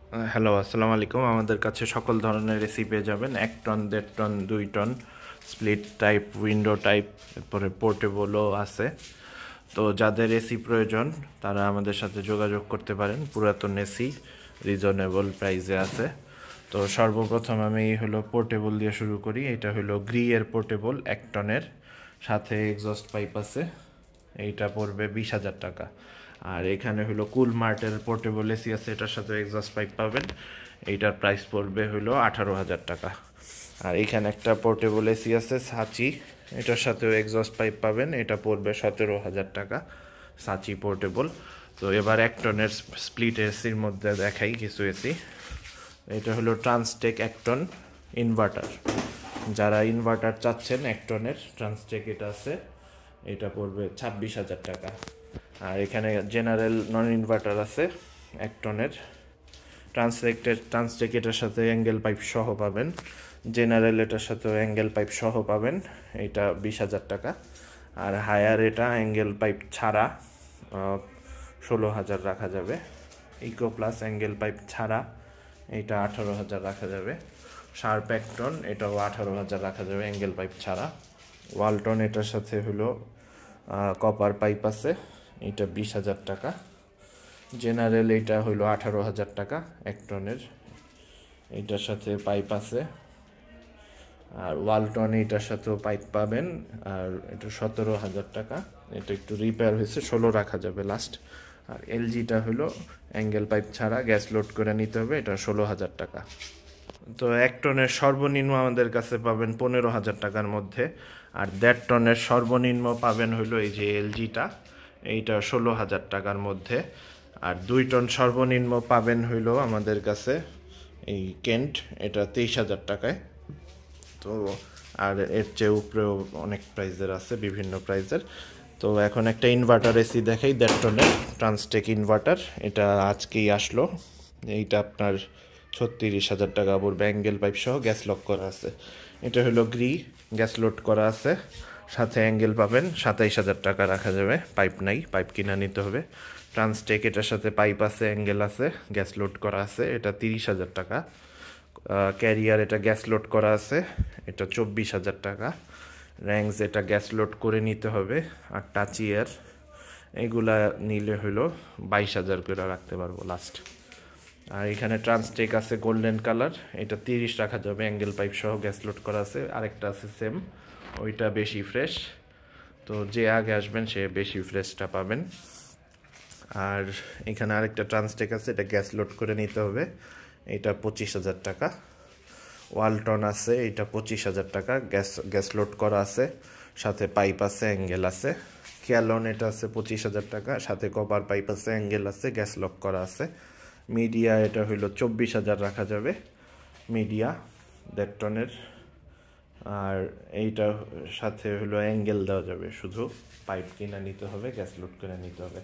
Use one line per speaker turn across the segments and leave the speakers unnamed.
Hello, আসসালামু আলাইকুম। আমাদের কাছে সকল ধরনের এসি পেয়ে যাবেন। 1 ton, 1.5 ton, 2 ton, split type, window type, এরপরে পোর্টেবলও আছে। তো যাদের এসি প্রয়োজন তারা আমাদের সাথে যোগাযোগ করতে পারেন। পুরাতন এসি রিজনেবল প্রাইসে আছে। তো সর্বপ্রথম আমি হলো পোর্টেবল দিয়ে শুরু করি। এটা হলো গ্রিয়ের পোর্টেবল 1 টনের, সাথে এক্সস্ট পাইপ আছে। এইটা পড়বে 20,000 টাকা। আর এখানে হলো কুল মার্টের পোর্টেবল এসি আছে, এটার সাথে এক্সস্ট পাইপ পাবেন। এইটার প্রাইস পড়বে হলো 18,000 টাকা। আর এখানে একটা পোর্টেবল এসি আছে সাচি, এটার সাথেও এক্সস্ট পাইপ পাবেন, এটা পড়বে 17,000 টাকা। সাচি পোর্টেবল। তো এবার 1 টনের স্প্লিট এসির মধ্যে দেখাই কিছু এসি। এটা হলো ট্রান্সটেক 1 টন ইনভার্টার। যারা ইনভার্টার চাচ্ছেন 1 টনের, ট্রান্সটেক এটা আছে, এটা পড়বে 26,000 টাকা। আর এখানে জেনারেল নন ইনভার্টার আছে 1 টনের। ট্রান্সটেক এটার সাথে অ্যাঙ্গেল পাইপ সহ পাবেন, জেনারেল এটার সাথেও অ্যাঙ্গেল পাইপ সহ পাবেন, এটা 20,000 টাকা। আর হায়ার এটা অ্যাঙ্গেল পাইপ ছাড়া 16,000 রাখা যাবে। ইকো প্লাস অ্যাঙ্গেল পাইপ ছাড়া এটা 18,000 রাখা যাবে। শার্প 1 টন, এটাও 18,000 রাখা যাবে অ্যাঙ্গেল পাইপ ছাড়া। ওয়ালটন এটার সাথে হলো কপার পাইপ আছে, এটা 20,000 টাকা। জেনারেল এটা হলো 18,000 টাকা 1 টনের, এটার সাথে পাইপ আছে। আর ওয়ালটন এটার সাথেও পাইপ পাবেন, আর এটা 17,000 টাকা। এটা একটু রিপেয়ার হয়েছে, 16 রাখা যাবে লাস্ট। আর এলজিটা হলো অ্যাঙ্গেল পাইপ ছাড়া, গ্যাস লোড করে নিতে হবে, এটা 16,000 টাকা। তো 1 টনের সর্বনিম্ন আমাদের কাছে পাবেন 15,000 টাকার মধ্যে। আর 1.5 টনের সর্বনিম্ন পাবেন হলো এই যে এলজিটা, এইটা 16,000 টাকার মধ্যে। আর 2 টন সর্বনিম্ন পাবেন হইলো আমাদের কাছে এই কেন্ট, এটা 23,000 টাকায়। তো আর এর চেয়ে উপরেও অনেক প্রাইজের আছে, বিভিন্ন প্রাইজের। তো এখন একটা ইনভার্টার এসি দেখাই 1.5 টনের ট্রান্সটেক ইনভার্টার, এটা আজকেই আসলো। এইটা আপনার 36,000 টাকা পড়বে, অ্যাঙ্গেল পাইপ সহ গ্যাস লক করা আছে। এটা হলো গ্যাস লোড করা আছে, সাথে অ্যাঙ্গেল পাবেন, 27,000 টাকা রাখা যাবে। পাইপ নাই, পাইপ কিনা নিতে হবে। ট্রান্সটেক এটার সাথে পাইপ আছে, অ্যাঙ্গেল আছে, গ্যাস লোড করা আছে, এটা 30,000 টাকা। ক্যারিয়ার এটা গ্যাস লোড করা আছে, এটা 24,000 টাকা। র্যাংস এটা গ্যাস লোড করে নিতে হবে। আর টাচিয়ার এগুলা নিলে হলো 22,000 করে রাখতে পারবো লাস্ট। আর এখানে ট্রান্সটেক আছে গোল্ডেন কালার, এটা 30 রাখা যাবে, অ্যাঙ্গেল পাইপ সহ গ্যাস লোড করা আছে। আরেকটা আছে সেম, ওইটা বেশি ফ্রেশ। তো যে আগে আসবেন সে বেশি ফ্রেশটা পাবেন। আর এখানে আরেকটা ট্রান্সটেক আছে, এটা গ্যাস লোড করে নিতে হবে, এটা 25,000 টাকা। ওয়ালটন আছে, এটা 25,000 টাকা, গ্যাস লোড করা আছে, সাথে পাইপ আছে, অ্যাঙ্গেল আছে। ক্যালন এটা আছে 25,000 টাকা, সাথে কপার পাইপ আছে, অ্যাঙ্গেল আছে, গ্যাস লক করা আছে। মিডিয়া এটা হইলো 24,000 রাখা যাবে, মিডিয়া 1.5 টনের। আর এইটা সাথে হলো অ্যাঙ্গেল দেওয়া যাবে, শুধু পাইপ কিনে নিতে হবে, গ্যাস লোড করে নিতে হবে।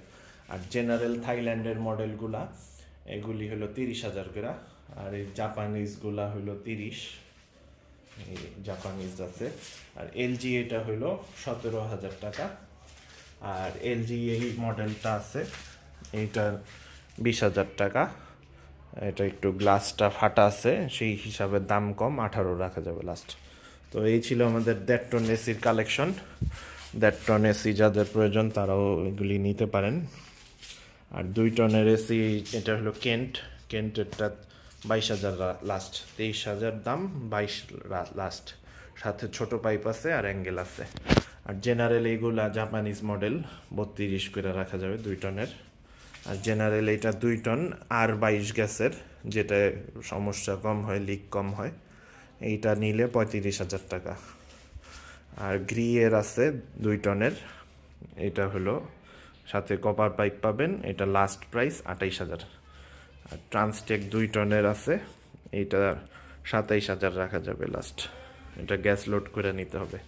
আর জেনারেল থাইল্যান্ডের মডেলগুলা এগুলি হলো 30,000 করে। আর এই জাপানিজগুলা হলো 30, এই জাপানিজ আছে। আর এলজি এটা হলো 17,000 টাকা। আর এলজি এই মডেলটা আছে, এইটা 20,000 টাকা। এটা একটু গ্লাসটা ফাটা আছে, সেই হিসাবে দাম কম, 18 রাখা যাবে লাস্ট। তো এই ছিল আমাদের 1.5 টন এসির কালেকশন। 1.5 টন এসি যাদের প্রয়োজন তারাও এগুলি নিতে পারেন। আর 2 টনের এসি এটা হলো কেন্টেরটা 22,000 লাস্ট, 23,000 দাম, 22 লাস্ট। সাথে ছোট পাইপ আছে আর অ্যাঙ্গেল আছে। আর জেনারেল এইগুলা জাপানিজ মডেল, 32 করে রাখা যাবে 2 টনের। আর জেনারেল এটা 2 টন আর 22 গ্যাসের, যেটা সমস্যা কম হয়, লিক কম হয়, এইটা নিলে 35,000 টাকা। আর গ্রিয়ের আছে 2 টনের, এটা হলো সাথে কপার পাইপ পাবেন, এটা লাস্ট প্রাইস 28,000। আর ট্রান্সটেক 2 টনের আছে, এইটা 27,000 রাখা যাবে লাস্ট, এটা গ্যাস লোড করে নিতে হবে।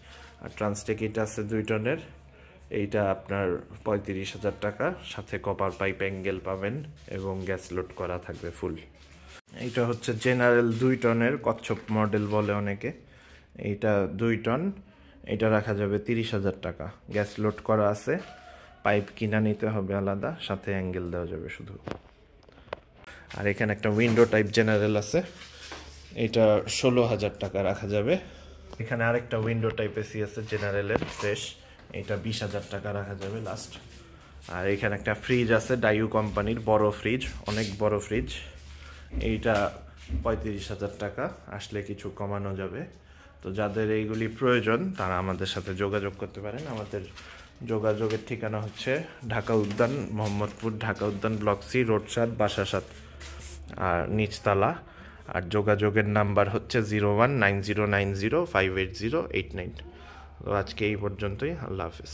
আর ট্রান্সটেক এটা আছে 2 টনের, এইটা আপনার 35,000 টাকা, সাথে কপার পাইপ, অ্যাঙ্গেল পাবেন এবং গ্যাস লোড করা থাকবে ফুল। এইটা হচ্ছে জেনারেল 2 টনের, কচ্ছপ মডেল বলে অনেকে। এইটা 2 টন, এটা রাখা যাবে 30,000 টাকা, গ্যাস লোড করা আছে, পাইপ কিনা নিতে হবে আলাদা, সাথে অ্যাঙ্গেল দেওয়া যাবে শুধু। আর এখানে একটা উইন্ডো টাইপ জেনারেল আছে, এটা 16,000 টাকা রাখা যাবে। এখানে আরেকটা উইন্ডো টাইপ এসি আছে জেনারেলের ফ্রেশ, এটা 20,000 টাকা রাখা যাবে লাস্ট। আর এখানে একটা ফ্রিজ আছে ডাইউ কোম্পানির, বড় ফ্রিজ, অনেক বড় ফ্রিজ, এইটা 35,000 টাকা, আসলে কিছু কমানো যাবে। তো যাদের এইগুলি প্রয়োজন তারা আমাদের সাথে যোগাযোগ করতে পারেন। আমাদের যোগাযোগের ঠিকানা হচ্ছে ঢাকা উদ্যান, মোহাম্মদপুর ঢাকা উদ্যান, ব্লক সি, রোড 7, বাসা 7 আর নিচতলা। আর যোগাযোগের নাম্বার হচ্ছে 019090580889। তো আজকে এই পর্যন্তই, আল্লাহ হাফিজ।